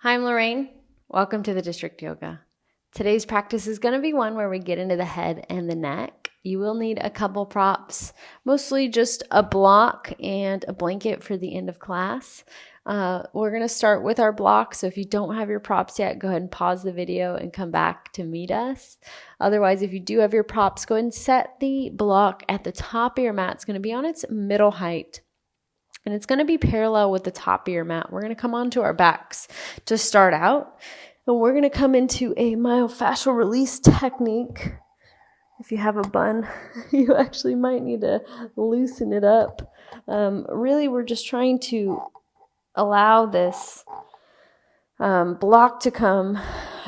Hi, I'm Lorraine. Welcome to the District Yoga. Today's practice is going to be one where we get into the head and the neck. You will need a couple props, mostly just a block and a blanket for the end of class. We're going to start with our block, so if you don't have your props yet, go ahead and pause the video and come back to meet us. Otherwise, if you do have your props, go ahead and set the block at the top of your mat. It's going to be on its middle height. And it's going to be parallel with the top of your mat. We're going to come onto our backs to start out. And we're going to come into a myofascial release technique. If you have a bun, you actually might need to loosen it up. Really, we're just trying to allow this block to come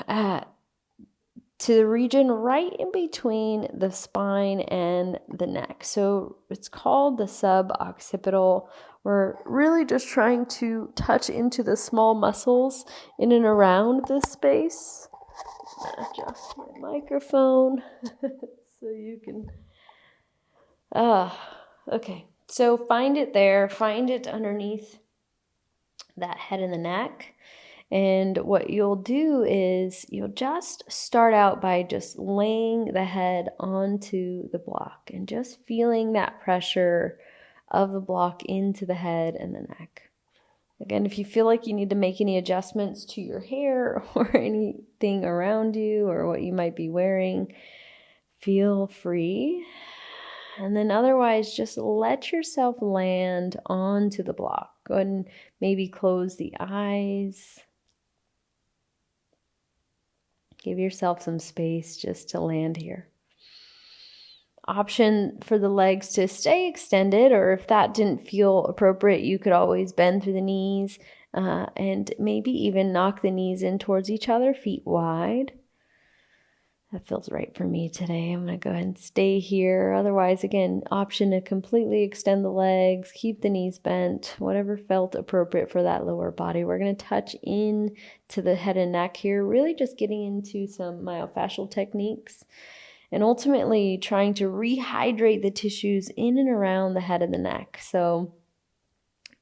to the region right in between the spine and the neck. So it's called the suboccipitals. We're really just trying to touch into the small muscles in and around this space. I'm gonna adjust my microphone so you can. Okay. So find it there. Find it underneath that head and the neck. And what you'll do is you'll just start out by just laying the head onto the block and just feeling that pressure of the block into the head and the neck. Again, if you feel like you need to make any adjustments to your hair or anything around you or what you might be wearing, feel free. And then otherwise, just let yourself land onto the block. Go ahead and maybe close the eyes. Give yourself some space just to land here. Option for the legs to stay extended, or if that didn't feel appropriate, you could always bend through the knees and maybe even knock the knees in towards each other, feet wide. That feels right for me today. I'm going to go ahead and stay here. Otherwise, again, option to completely extend the legs, keep the knees bent, whatever felt appropriate for that lower body. We're going to touch in to the head and neck here, really just getting into some myofascial techniques and ultimately trying to rehydrate the tissues in and around the head and the neck. So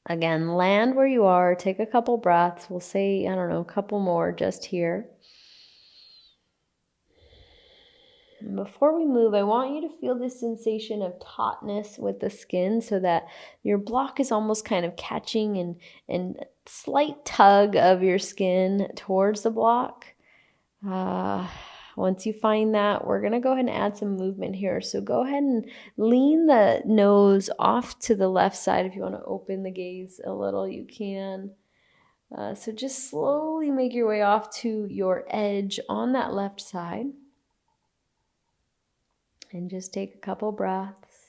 again, land where you are, take a couple breaths. We'll say, a couple more just here. Before we move, I want you to feel this sensation of tautness with the skin so that your block is almost kind of catching and slight tug of your skin towards the block. Once you find that, we're going to go ahead and add some movement here. So go ahead and lean the nose off to the left side. If you want to open the gaze a little, you can. So just slowly make your way off to your edge on that left side. And just take a couple breaths.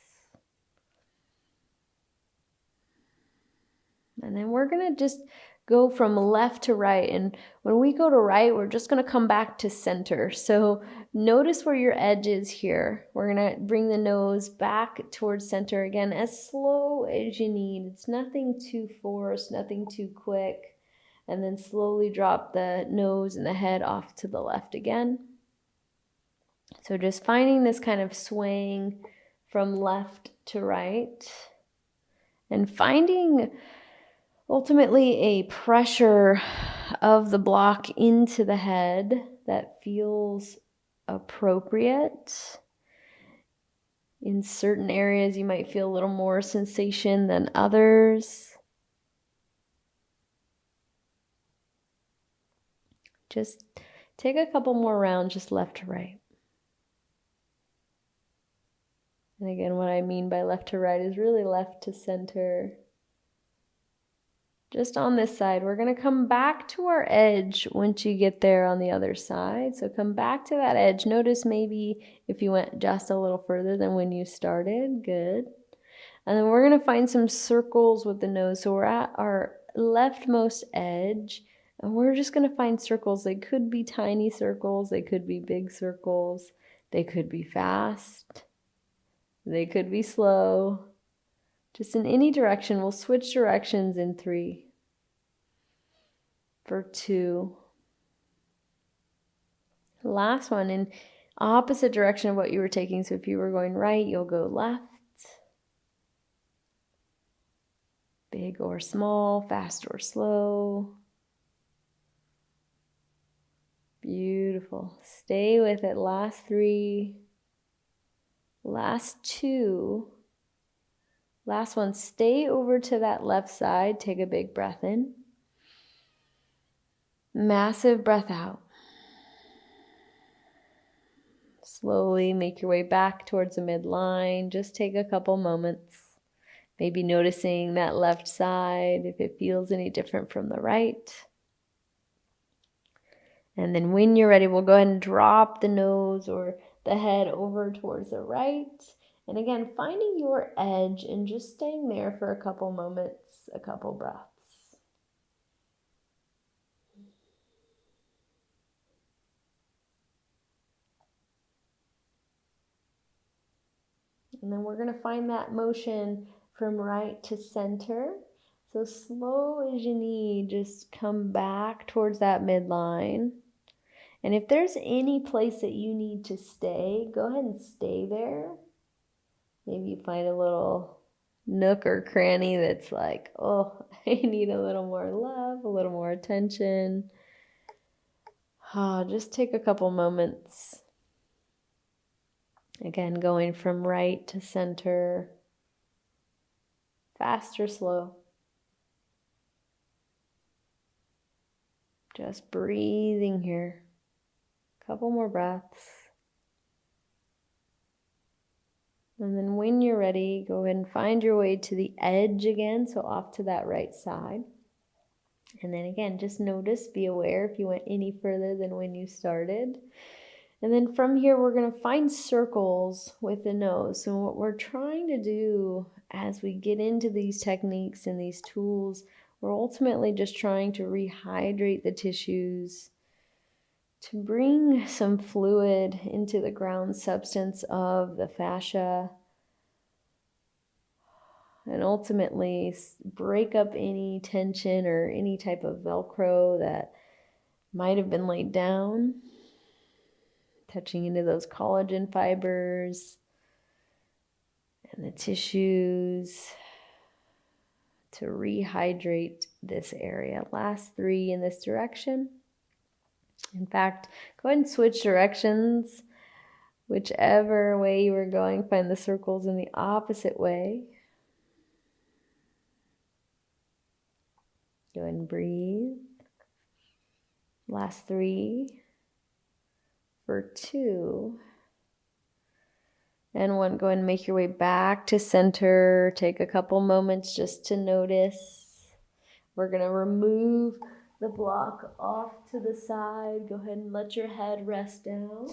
And then we're going to just go from left to right. And when we go to right, we're just going to come back to center. So notice where your edge is here. We're going to bring the nose back towards center again, as slow as you need. It's nothing too forced, nothing too quick. And then slowly drop the nose and the head off to the left again. So just finding this kind of swaying from left to right and finding ultimately a pressure of the block into the head that feels appropriate. In certain areas, you might feel a little more sensation than others. Just take a couple more rounds, just left to right. And again, what I mean by left to right is really left to center. Just on this side, we're going to come back to our edge once you get there on the other side. So come back to that edge. Notice maybe if you went just a little further than when you started. Good. And then we're going to find some circles with the nose. So we're at our leftmost edge, and we're just going to find circles. They could be tiny circles. They could be big circles. They could be fast. They could be slow. Just in any direction. We'll switch directions in 3, for 2. Last one, in opposite direction of what you were taking. So if you were going right, you'll go left. Big or small, fast or slow. Beautiful. Stay with it. Last 3. Last 2. Last one. Stay over to that left side. Take a big breath in. Massive breath out. Slowly make your way back towards the midline. Just take a couple moments. Maybe noticing that left side, if it feels any different from the right. And then when you're ready, we'll go ahead and drop the nose or the head over towards the right. And again, finding your edge and just staying there for a couple moments, a couple breaths. And then we're going to find that motion from right to center. So slow as you need, just come back towards that midline. And if there's any place that you need to stay, go ahead and stay there. Maybe you find a little nook or cranny that's like, oh, I need a little more love, a little more attention. Just take a couple moments. Again, going from right to center, fast or slow. Just breathing here. Couple more breaths. And then when you're ready, go ahead and find your way to the edge again, so off to that right side. And then again, just notice, be aware if you went any further than when you started. And then from here, we're going to find circles with the nose. So what we're trying to do as we get into these techniques and these tools, we're ultimately just trying to rehydrate the tissues, to bring some fluid into the ground substance of the fascia, and ultimately break up any tension or any type of Velcro that might have been laid down, touching into those collagen fibers and the tissues to rehydrate this area. Last 3 in this direction. In fact, go ahead and switch directions. Whichever way you were going, find the circles in the opposite way. Go ahead and breathe. Last 3. For 2. And 1. Go ahead and make your way back to center. Take a couple moments just to notice. We're going to remove the block off to the side. Go ahead and let your head rest down.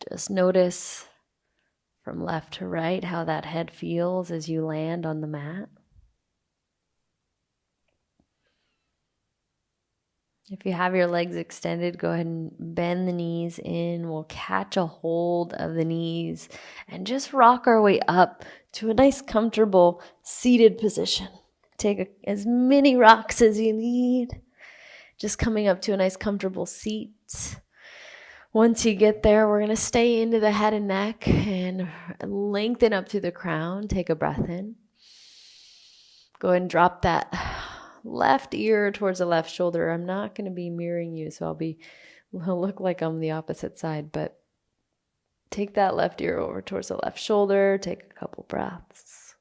Just notice from left to right how that head feels as you land on the mat. If you have your legs extended, go ahead and bend the knees in. We'll catch a hold of the knees and just rock our way up to a nice, comfortable seated position. Take as many rocks as you need. Just coming up to a nice, comfortable seat. Once you get there, we're going to stay into the head and neck and lengthen up to the crown. Take a breath in. Go ahead and drop that left ear towards the left shoulder. I'm not going to be mirroring you, so I'll look like I'm the opposite side, but take that left ear over towards the left shoulder. Take a couple breaths.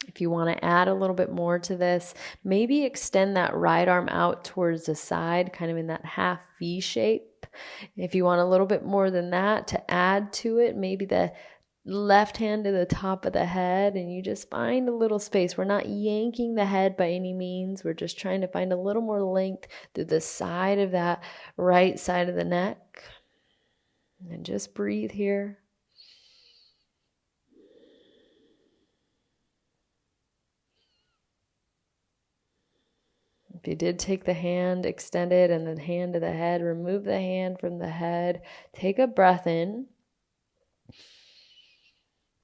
If you want to add a little bit more to this, maybe extend that right arm out towards the side, kind of in that half V shape. If you want a little bit more than that to add to it, maybe the left hand to the top of the head, and you just find a little space. We're not yanking the head by any means. We're just trying to find a little more length through the side of that right side of the neck. And just breathe here. If you did take the hand, extend it, and then hand to the head, remove the hand from the head. Take a breath in.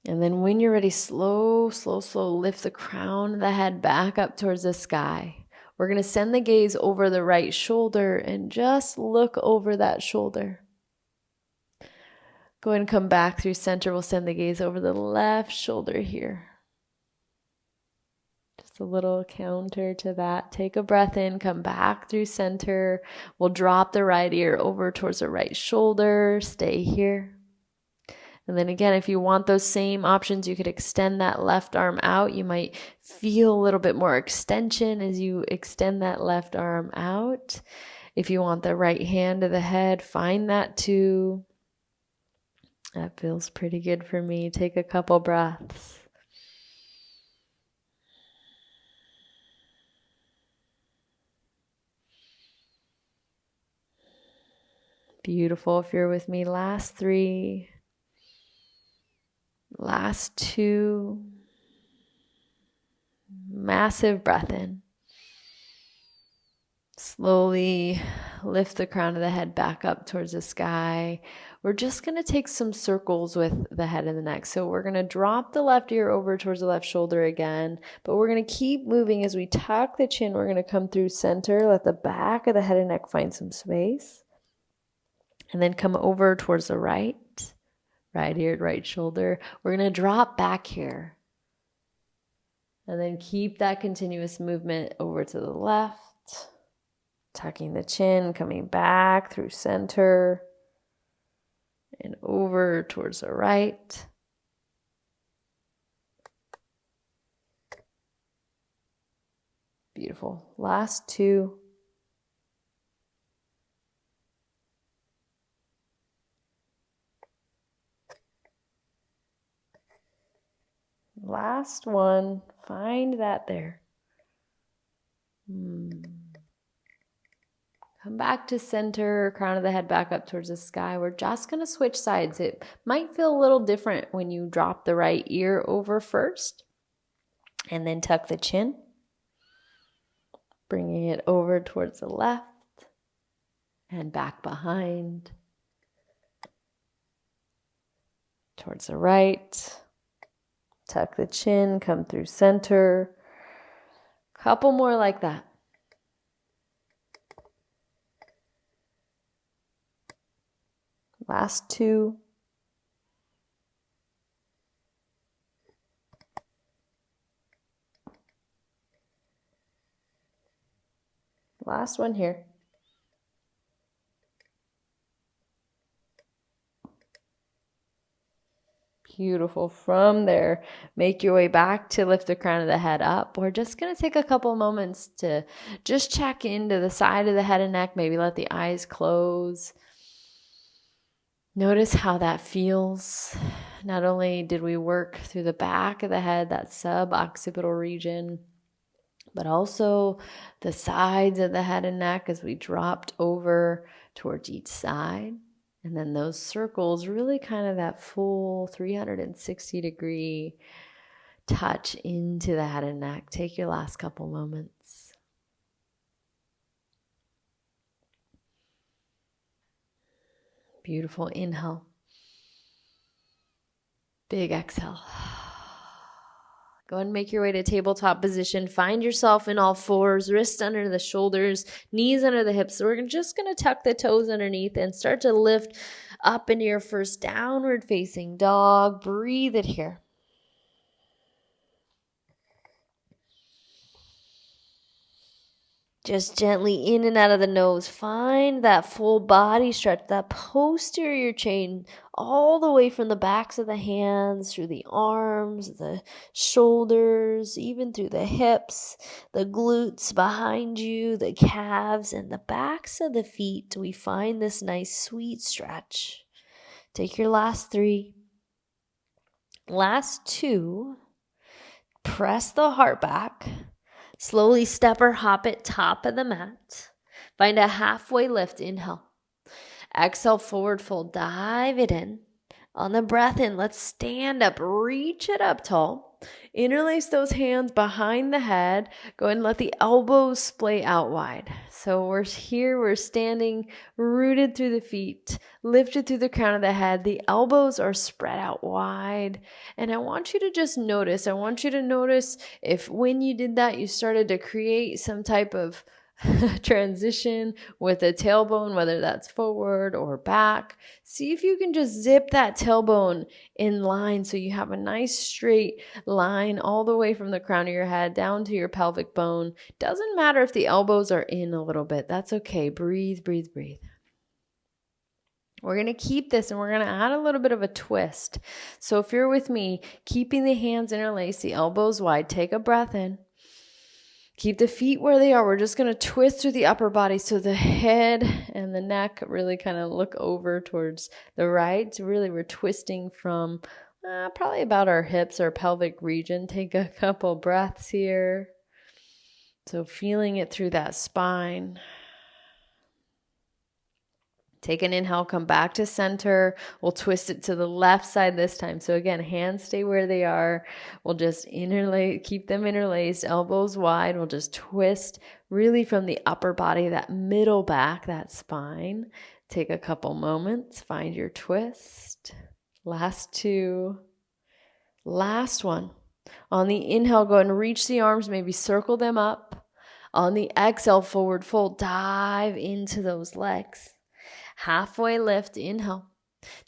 And then when you're ready, slow, lift the crown of the head back up towards the sky. We're going to send the gaze over the right shoulder and just look over that shoulder. Go ahead and come back through center. We'll send the gaze over the left shoulder here. Just a little counter to that. Take a breath in, come back through center. We'll drop the right ear over towards the right shoulder. Stay here. And then again, if you want those same options, you could extend that left arm out. You might feel a little bit more extension as you extend that left arm out. If you want the right hand to the head, find that too. That feels pretty good for me. Take a couple breaths. Beautiful. If you're with me, last 3. Last 2. Massive breath in. Slowly lift the crown of the head back up towards the sky. We're just going to take some circles with the head and the neck. So we're going to drop the left ear over towards the left shoulder again, but we're going to keep moving as we tuck the chin. We're going to come through center, let the back of the head and neck find some space, and then come over towards the right ear, right shoulder. We're going to drop back here, and then keep that continuous movement over to the left. Tucking the chin, coming back through center and over towards the right. Beautiful. Last 2. Last 1. Find that there. Come back to center, crown of the head back up towards the sky. We're just going to switch sides. It might feel a little different when you drop the right ear over first and then tuck the chin. Bringing it over towards the left and back behind. Towards the right. Tuck the chin, come through center. Couple more like that. Last 2. Last one here. Beautiful. From there, make your way back to lift the crown of the head up. We're just going to take a couple moments to just check into the side of the head and neck. Maybe let the eyes close. Notice how that feels. Not only did we work through the back of the head, that suboccipital region, but also the sides of the head and neck as we dropped over towards each side. And then those circles, really kind of that full 360-degree touch into the head and neck. Take your last couple moments. Beautiful. Inhale. Big exhale. Go ahead and make your way to tabletop position. Find yourself in all fours, wrists under the shoulders, knees under the hips. So we're just going to tuck the toes underneath and start to lift up into your first downward facing dog. Breathe it here. Just gently in and out of the nose. Find that full body stretch, that posterior chain, all the way from the backs of the hands, through the arms, the shoulders, even through the hips, the glutes behind you, the calves, and the backs of the feet. We find this nice sweet stretch. Take your last 3. Last 2. Press the heart back. Slowly step or hop it top of the mat. Find a halfway lift. Inhale. Exhale, forward fold. Dive it in. On the breath in, let's stand up. Reach it up tall. Interlace those hands behind the head. Go ahead and let the elbows splay out wide. So we're here, we're standing rooted through the feet, lifted through the crown of the head. The elbows are spread out wide. And I want you to just notice, if when you did that, you started to create some type of transition with a tailbone, whether that's forward or back. See if you can just zip that tailbone in line so you have a nice straight line all the way from the crown of your head down to your pelvic bone. Doesn't matter if the elbows are in a little bit. That's okay. Breathe, breathe, breathe. We're going to keep this and we're going to add a little bit of a twist. So if you're with me, keeping the hands interlaced, the elbows wide, take a breath in. Keep the feet where they are. We're just going to twist through the upper body so the head and the neck really kind of look over towards the right. So really, we're twisting from probably about our hips or pelvic region. Take a couple breaths here. So feeling it through that spine. Take an inhale, come back to center. We'll twist it to the left side this time. So again, hands stay where they are. We'll just keep them interlaced, elbows wide. We'll just twist really from the upper body, that middle back, that spine. Take a couple moments, find your twist. Last two. Last one. On the inhale, go ahead and reach the arms, maybe circle them up. On the exhale, forward fold, dive into those legs. Halfway lift, inhale.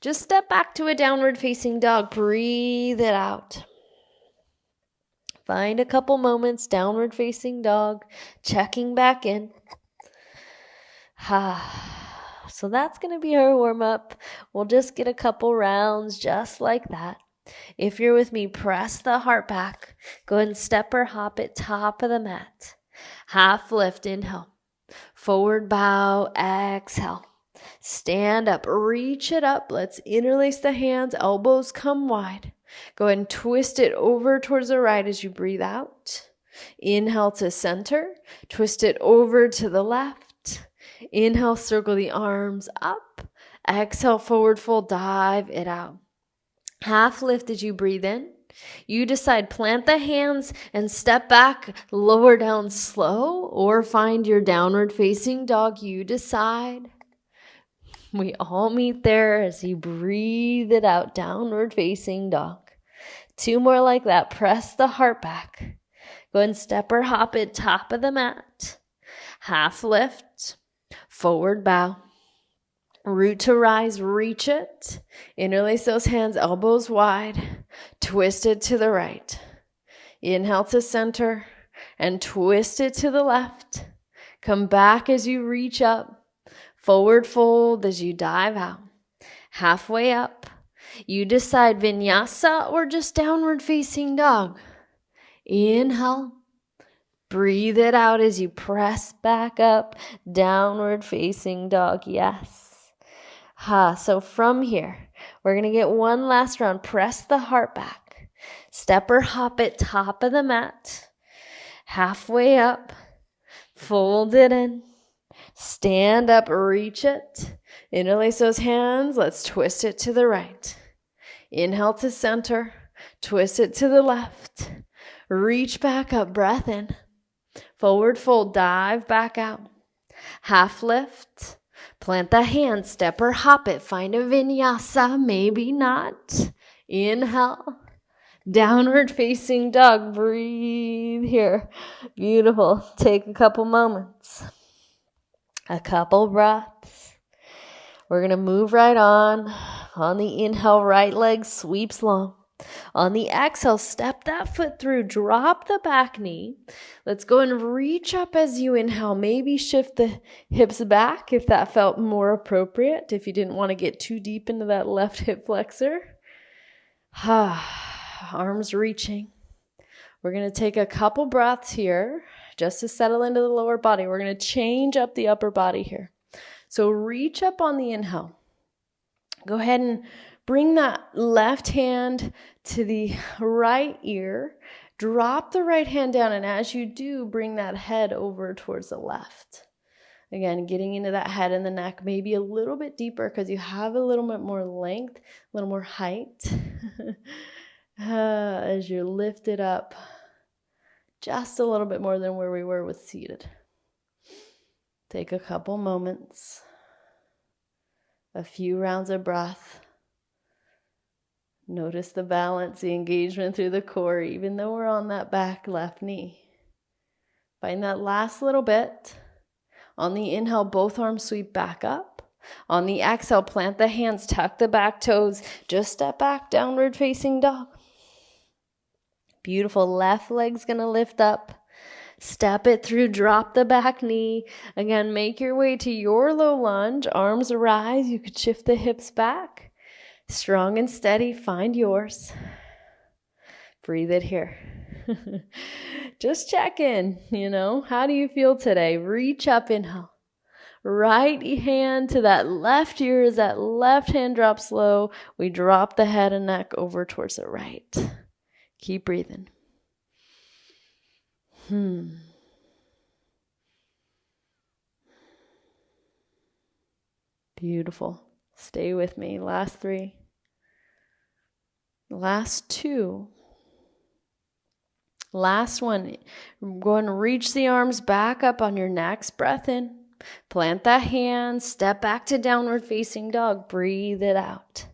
Just step back to a downward facing dog. Breathe it out. Find a couple moments, downward facing dog, checking back in. So that's going to be our warm up. We'll just get a couple rounds just like that. If you're with me, press the heart back. Go ahead and step or hop at top of the mat. Half lift, inhale. Forward bow, exhale. Stand up, reach it up. Let's interlace the hands, elbows come wide. Go ahead and twist it over towards the right as you breathe out. Inhale to center, twist it over to the left. Inhale, circle the arms up. Exhale, forward fold, dive it out. Half lift as you breathe in. You decide, plant the hands and step back, lower down slow, or find your downward facing dog. You decide. We all meet there as you breathe it out, downward facing dog. Two more like that. Press the heart back. Go ahead and step or hop at top of the mat. Half lift, forward bow. Root to rise, reach it. Interlace those hands, elbows wide. Twist it to the right. Inhale to center and twist it to the left. Come back as you reach up. Forward fold as you dive out. Halfway up. You decide vinyasa or just downward facing dog. Inhale. Breathe it out as you press back up. Downward facing dog. Yes. So from here, we're going to get one last round. Press the heart back. Step or hop at top of the mat. Halfway up. Fold it in. Stand up, reach it. Interlace those hands. Let's twist it to the right. Inhale to center. Twist it to the left. Reach back up, breath in. Forward fold, dive back out. Half lift. Plant the hand, step or hop it. Find a vinyasa, maybe not. Inhale. Downward facing dog. Breathe here. Beautiful. Take a couple moments. A couple breaths. We're going to move right on. On the inhale, right leg sweeps long. On the exhale, step that foot through. Drop the back knee. Let's go and reach up as you inhale. Maybe shift the hips back if that felt more appropriate. If you didn't want to get too deep into that left hip flexor. Arms reaching. We're going to take a couple breaths here. Just to settle into the lower body, we're going to change up the upper body here. So reach up on the inhale. Go ahead and bring that left hand to the right ear. Drop the right hand down, and as you do, bring that head over towards the left. Again, getting into that head and the neck, maybe a little bit deeper because you have a little bit more length, a little more height. As you lift it up. Just a little bit more than where we were with seated. Take a couple moments. A few rounds of breath. Notice the balance, the engagement through the core, even though we're on that back left knee. Find that last little bit. On the inhale, both arms sweep back up. On the exhale, plant the hands, tuck the back toes, just step back, downward facing dog. Beautiful. Left leg's gonna lift up. Step it through, drop the back knee. Again, make your way to your low lunge. Arms rise. You could shift the hips back. Strong and steady, find yours. Breathe it here. Just check in, how do you feel today? Reach up, inhale. Right hand to that left ear as that left hand drops low. We drop the head and neck over towards the right. Keep breathing. Beautiful. Stay with me. Last 3. Last 2. Last one. Go ahead and reach the arms back up on your next breath in. Plant that hand. Step back to downward facing dog. Breathe it out.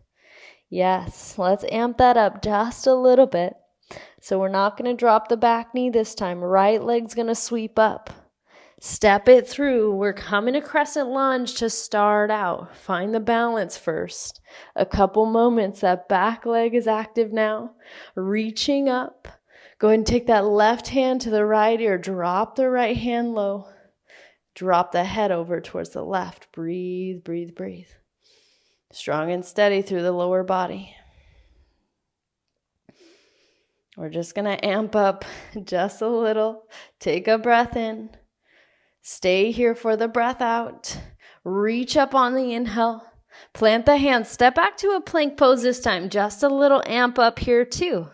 Yes, let's amp that up just a little bit. So we're not going to drop the back knee this time. Right leg's going to sweep up. Step it through. We're coming to crescent lunge to start out. Find the balance first. A couple moments. That back leg is active now. Reaching up. Go ahead and take that left hand to the right ear. Drop the right hand low. Drop the head over towards the left. Breathe, breathe, breathe. Strong and steady through the lower body. We're just going to amp up just a little. Take a breath in. Stay here for the breath out. Reach up on the inhale. Plant the hands. Step back to a plank pose this time. Just a little amp up here too.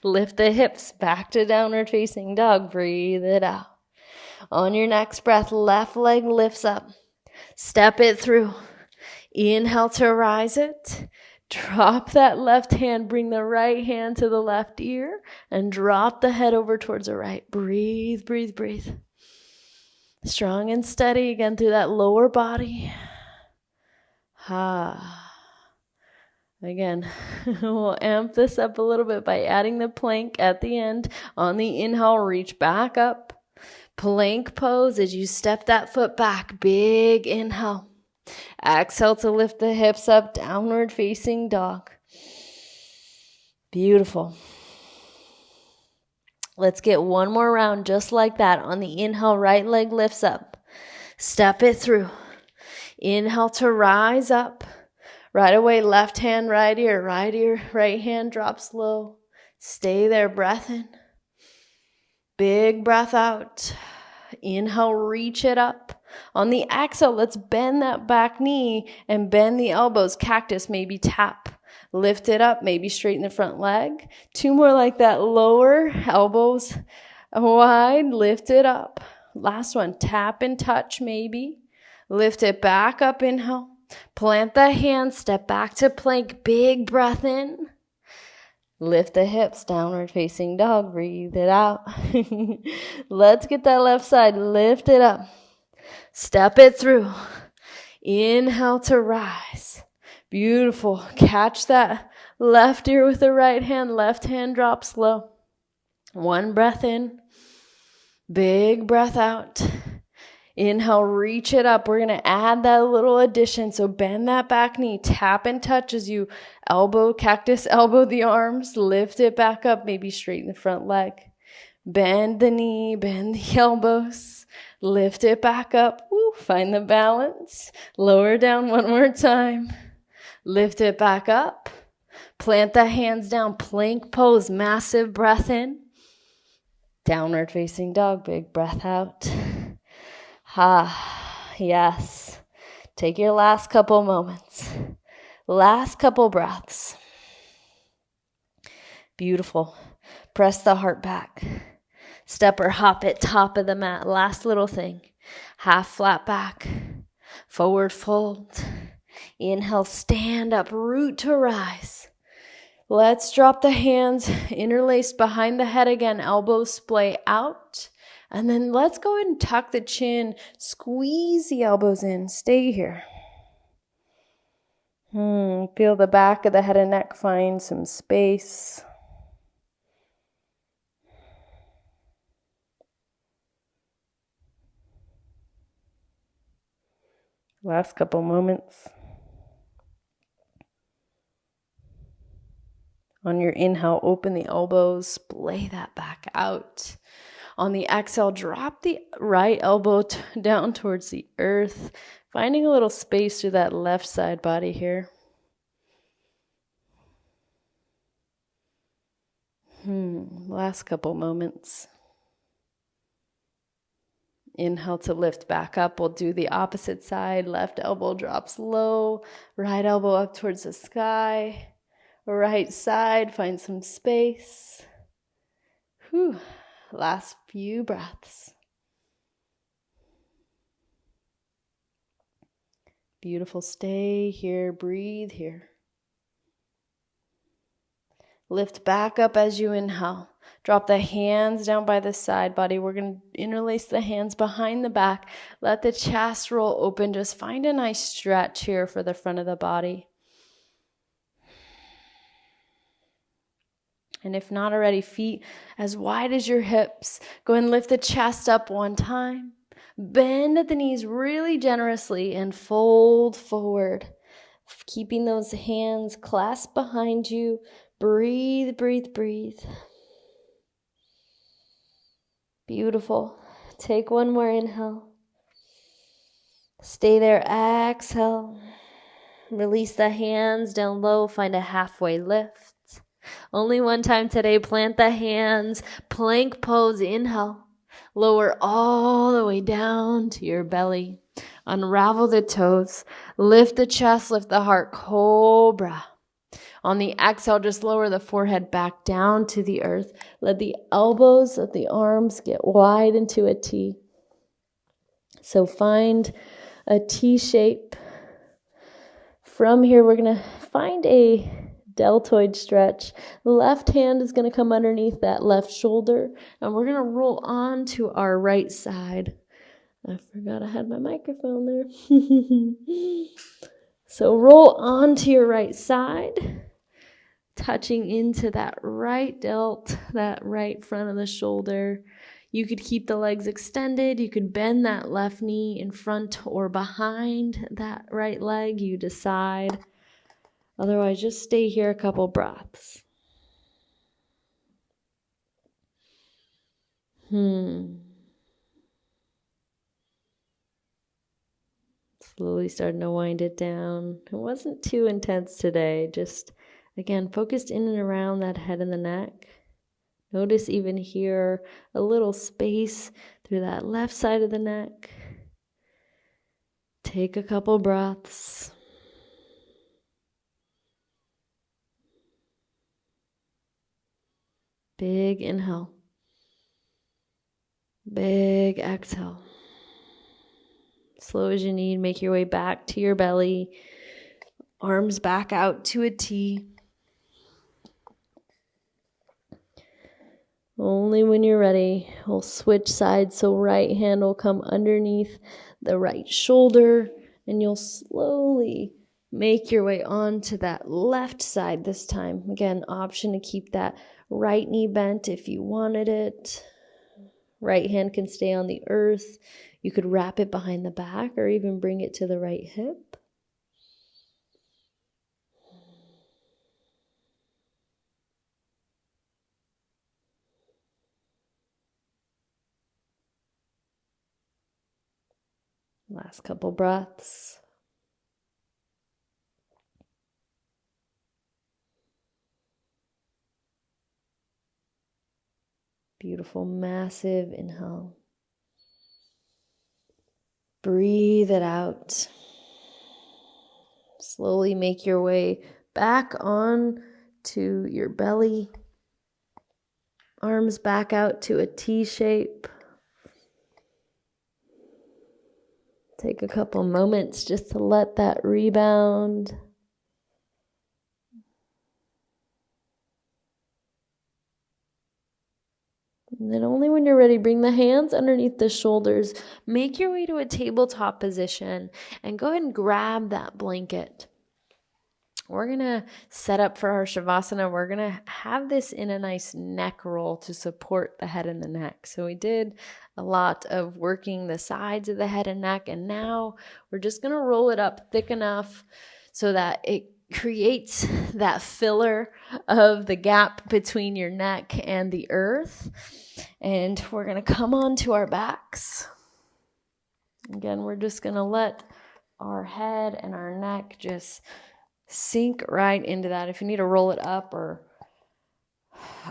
Lift the hips back to downward facing dog. Breathe it out. On your next breath, left leg lifts up. Step it through. Inhale to rise it. Drop that left hand. Bring the right hand to the left ear and drop the head over towards the right. Breathe, breathe, breathe. Strong and steady again through that lower body. Again, we'll amp this up a little bit by adding the plank at the end. On the inhale, reach back up. Plank pose as you step that foot back. Big inhale. Exhale to lift the hips up, downward facing dog. Beautiful. Let's get one more round just like that. On the inhale, right leg lifts up. Step it through. Inhale to rise up. Right away, left hand, right ear, right hand drops low. Stay there, breath in. Big breath out. Inhale, reach it up. On the exhale, let's bend that back knee and bend the elbows. Cactus, maybe tap. Lift it up, maybe straighten the front leg. 2 more like that. Lower, elbows wide, lift it up. Last one, tap and touch maybe. Lift it back up, inhale. Plant the hands, step back to plank. Big breath in. Lift the hips, downward facing dog. Breathe it out. Let's get that left side. Lift it up. Step it through. Inhale to rise. Beautiful. Catch that left ear with the right hand. Left hand drops low. 1 breath in. Big breath out. Inhale, reach it up. We're going to add that little addition. So bend that back knee. Tap and touch as you cactus elbow the arms. Lift it back up. Maybe straighten the front leg. Bend the knee, bend the elbows. Lift it back up. Woo, find the balance. Lower down 1 more time. Lift it back up. Plant the hands down. Plank pose. Massive breath in. Downward facing dog. Big breath out. Yes. Take your last couple moments. Last couple breaths. Beautiful. Press the heart back. Step or hop it, top of the mat. Last little thing. Half flat back. Forward fold. Inhale, stand up, root to rise. Let's drop the hands interlaced behind the head again. Elbows splay out. And then let's go ahead and tuck the chin. Squeeze the elbows in. Stay here. Feel the back of the head and neck find some space. Last couple moments. On your inhale, open the elbows, splay that back out. On the exhale, drop the right elbow down towards the earth, finding a little space through that left side body here. Last couple moments. Inhale to lift back up. We'll do the opposite side. Left elbow drops low, right elbow up towards the sky. Right side, find some space. Last few breaths. Beautiful. Stay here, breathe here. Lift back up as you inhale. Drop the hands down by the side body. We're going to interlace the hands behind the back. Let the chest roll open. Just find a nice stretch here for the front of the body. And if not already, feet as wide as your hips. Go and lift the chest up one time. Bend at the knees really generously and fold forward. Keeping those hands clasped behind you. Breathe, breathe, breathe. Beautiful. Take one more inhale. Stay there. Exhale. Release the hands down low. Find a halfway lift. Only one time today. Plant the hands. Plank pose. Inhale. Lower all the way down to your belly. Unravel the toes. Lift the chest. Lift the heart. Cobra. On the exhale, just lower the forehead back down to the earth. Let the elbows of the arms get wide into a T. So find a T shape. From here, we're going to find a deltoid stretch. The left hand is going to come underneath that left shoulder, and we're going to roll on to our right side. I forgot I had my microphone there. So roll on to your right side. Touching into that right delt, that right front of the shoulder. You could keep the legs extended. You could bend that left knee in front or behind that right leg. You decide. Otherwise, just stay here a couple breaths. Slowly starting to wind it down. It wasn't too intense today. Just, again, focused in and around that head and the neck. Notice even here a little space through that left side of the neck. Take a couple breaths. Big inhale. Big exhale. Slow as you need. Make your way back to your belly. Arms back out to a T. Only when you're ready, we'll switch sides. So right hand will come underneath the right shoulder, and you'll slowly make your way onto that left side this time. Again, option to keep that right knee bent if you wanted it. Right hand can stay on the earth. You could wrap it behind the back or even bring it to the right hip. Last couple breaths. Beautiful, massive inhale. Breathe it out. Slowly make your way back on to your belly. Arms back out to a T shape. Take a couple moments just to let that rebound. And then only when you're ready, bring the hands underneath the shoulders. Make your way to a tabletop position and go ahead and grab that blanket. we're going to set up for our Shavasana. We're going to have this in a nice neck roll to support the head and the neck. So we did a lot of working the sides of the head and neck, and now we're just going to roll it up thick enough so that it creates that filler of the gap between your neck and the earth. And we're going to come onto our backs. Again, we're just going to let our head and our neck just sink right into that. If you need to roll it up or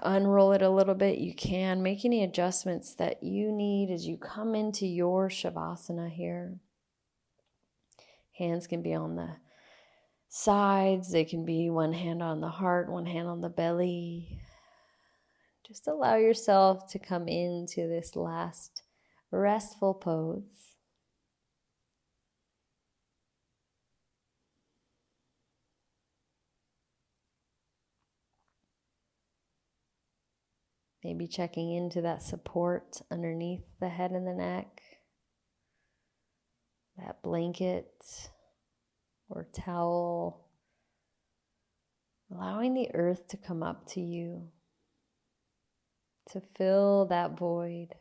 unroll it a little bit, you can. Make any adjustments that you need as you come into your Shavasana here. Hands can be on the sides. They can be one hand on the heart, one hand on the belly. Just allow yourself to come into this last restful pose. Maybe checking into that support underneath the head and the neck, that blanket or towel, allowing the earth to come up to you, to fill that void.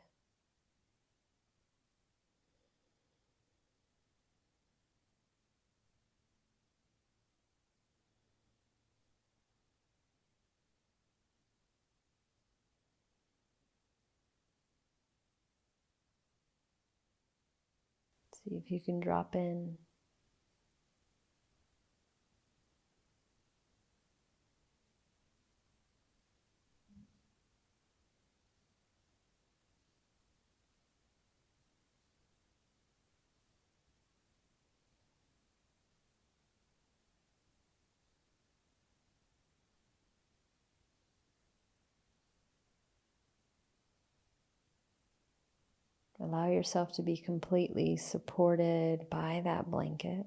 See if you can drop in. Allow yourself to be completely supported by that blanket.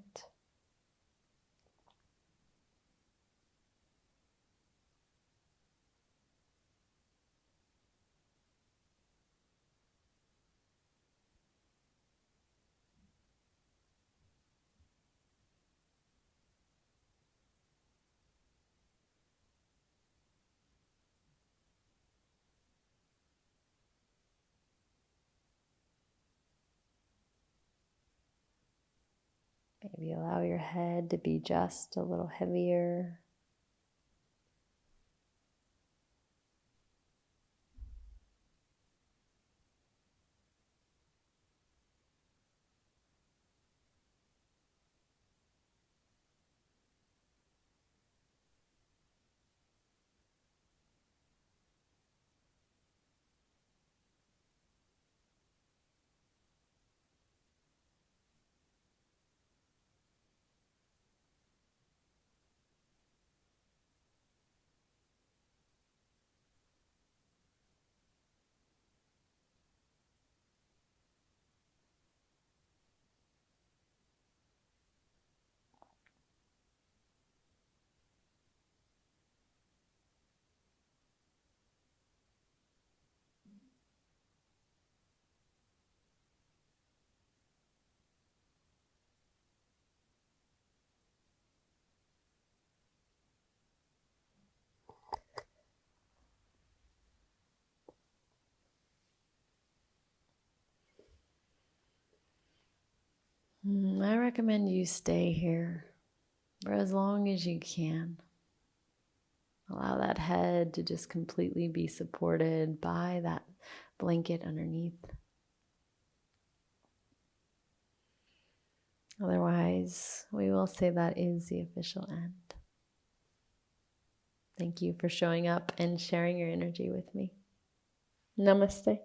Maybe allow your head to be just a little heavier. I recommend you stay here for as long as you can. Allow that head to just completely be supported by that blanket underneath. Otherwise, we will say that is the official end. Thank you for showing up and sharing your energy with me. Namaste.